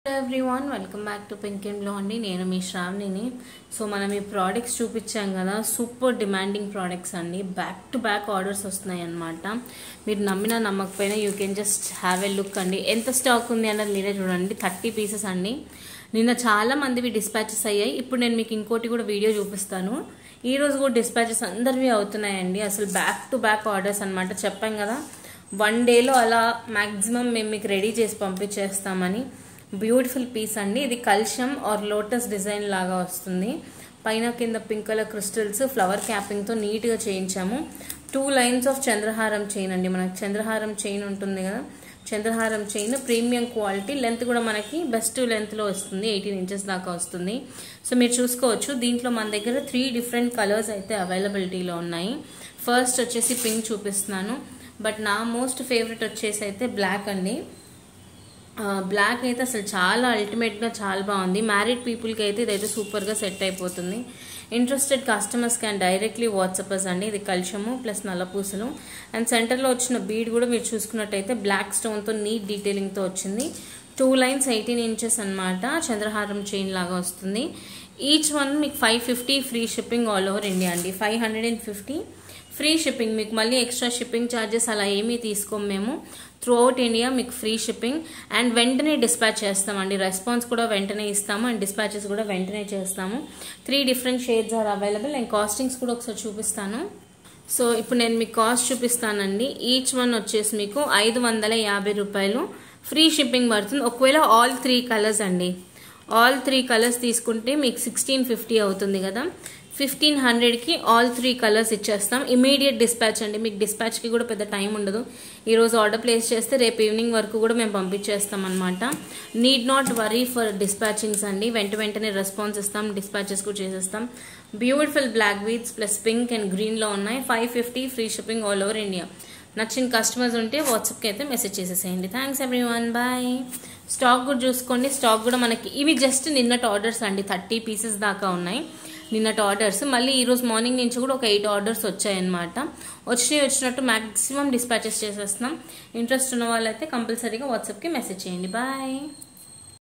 Hello everyone, welcome back to Pink and Blue అండి. నేను మీ శ్రావణిని. So మనం ఈ ప్రోడక్ట్స్ చూపించాం కదా, సూపర్ డిమాండింగ్ ప్రోడక్ట్స్ అండి. బ్యాక్ టు బ్యాక్ ఆర్డర్స్ వస్తున్నాయి అన్నమాట. మీరు నమ్మినా నమ్మకపోయినా you can just have a look అండి. ఎంత స్టాక్ ఉంది అన్నది మీరే చూడండి. 30 పీసెస్ అండి. నిన్న చాలా మందివి డిస్పాచెస్ అయ్యాయి. ఇప్పుడు నేను మీకు ఇంకోటి కూడా వీడియో చూపిస్తాను. ఈ రోజు కూడా డిస్పాచెస్ అందరివి అవుతున్నాయండి. అసలు బ్యాక్ టు బ్యాక్ ఆర్డర్స్ అన్నమాట. చెప్పాం కదా 1 డేలో అలా మ్యాక్సిమం మేము మీకు రెడీ చేసి పంపించేస్తామని. బ్యూటిఫుల్ పీస్ అండి. ఇది కల్షం ఆర్ లోటస్ డిజైన్ లాగా వస్తుంది. పైన కింద pink colour crystals flower capping తో నీట్ గా చేయించాము. 2 లైన్స్ ఆఫ్ చంద్రహారం చైన్ అండి. మనకి చంద్రహారం చైన్ ఉంటుంది కదా, చంద్రహారం చైన్ ప్రీమియం క్వాలిటీ. లెంత్ కూడా మనకి బెస్ట్ లెంత్ లో వస్తుంది. 18 ఇంచెస్ దాకా వస్తుంది. సో మీరు చూసుకోవచ్చు. దీంట్లో మన దగ్గర 3 డిఫరెంట్ కలర్స్ అయితే అవైలబిలిటీలో ఉన్నాయి. ఫస్ట్ వచ్చేసి పింక్ చూపిస్తున్నాను, బట్ నా మోస్ట్ ఫేవరెట్ వచ్చేసి అయితే బ్లాక్ అండి. బ్లాక్ అయితే అసలు చాలా అల్టిమేట్గా చాలా బాగుంది. మ్యారీడ్ పీపుల్కి అయితే ఇదైతే సూపర్గా సెట్ అయిపోతుంది. ఇంట్రెస్టెడ్ కస్టమర్స్ క్యాన్ డైరెక్ట్లీ వాట్సాపర్స్ అండి. ఇది కల్షము ప్లస్ నల్లపూసలు. అండ్ సెంటర్లో వచ్చిన బీడ్ కూడా మీరు చూసుకున్నట్టయితే బ్లాక్ స్టోన్తో నీట్ డీటెయిలింగ్తో వచ్చింది. 2 లైన్స్ 18 ఇంచెస్ అనమాట. చంద్రహారం చైన్ లాగా వస్తుంది. ఈచ్ వన్ మీకు 550 free shipping all over India అండి. 550 ఫ్రీ షిప్పింగ్. మీకు మళ్ళీ ఎక్స్ట్రా షిప్పింగ్ ఛార్జెస్ అలా ఏమీ తీసుకోము మేము. త్రూ అవుట్ ఇండియా మీకు ఫ్రీ షిప్పింగ్ అండ్ వెంటనే డిస్పాచ్ చేస్తామండి. రెస్పాన్స్ కూడా వెంటనే ఇస్తాము అండ్ డిస్పాచెస్ కూడా వెంటనే చేస్తాము. 3 different shades are available and castings కూడా ఒకసారి చూపిస్తాను. సో ఇప్పుడు నేను మీకు కాస్ట్ చూపిస్తానండి. ఈచ్ వన్ వచ్చేసి మీకు 550 రూపాయలు ఫ్రీ షిప్పింగ్ పడుతుంది. ఒకవేళ ఆల్ 3 కలర్స్ అండి, ఆల్ 3 కలర్స్ తీసుకుంటే మీకు 1650 అవుతుంది కదా. 1500కి ఆల్ 3 కలర్స్ ఇచ్చేస్తాం. ఇమీడియట్ డిస్పాచ్ అండి. మీకు డిస్పాచ్కి కూడా పెద్ద టైం ఉండదు. ఈరోజు ఆర్డర్ ప్లేస్ చేస్తే రేపు ఈవినింగ్ వరకు కూడా మేము పంపించేస్తాం అనమాట. Need not worry for dispatchings అండి. వెంటనే రెస్పాన్స్ ఇస్తాం, డిస్పాచెస్ కూడా చేసేస్తాం. Beautiful black beads plus pink and గ్రీన్లో ఉన్నాయి. 550 free shipping all over India. నచ్చిన కస్టమర్స్ ఉంటే వాట్సాప్కి అయితే మెసేజ్ చేసేసేయండి. Thanks everyone, bye. స్టాక్ కూడా చూసుకోండి. స్టాక్ కూడా మనకి ఇవి జస్ట్ నిన్నటి ఆర్డర్స్ అండి. 30 పీసెస్ దాకా ఉన్నాయి నిన్నటి ఆర్డర్స్. మళ్ళీ ఈరోజు మార్నింగ్ నుంచి కూడా ఒక 8 ఆర్డర్స్ వచ్చాయన్నమాట. వచ్చినట్టు మ్యాక్సిమం డిస్పాచెస్ చేసేస్తున్నాం. ఇంట్రెస్ట్ ఉన్న వాళ్ళైతే కంపల్సరీగా వాట్సాప్కి మెసేజ్ చేయండి. బాయ్.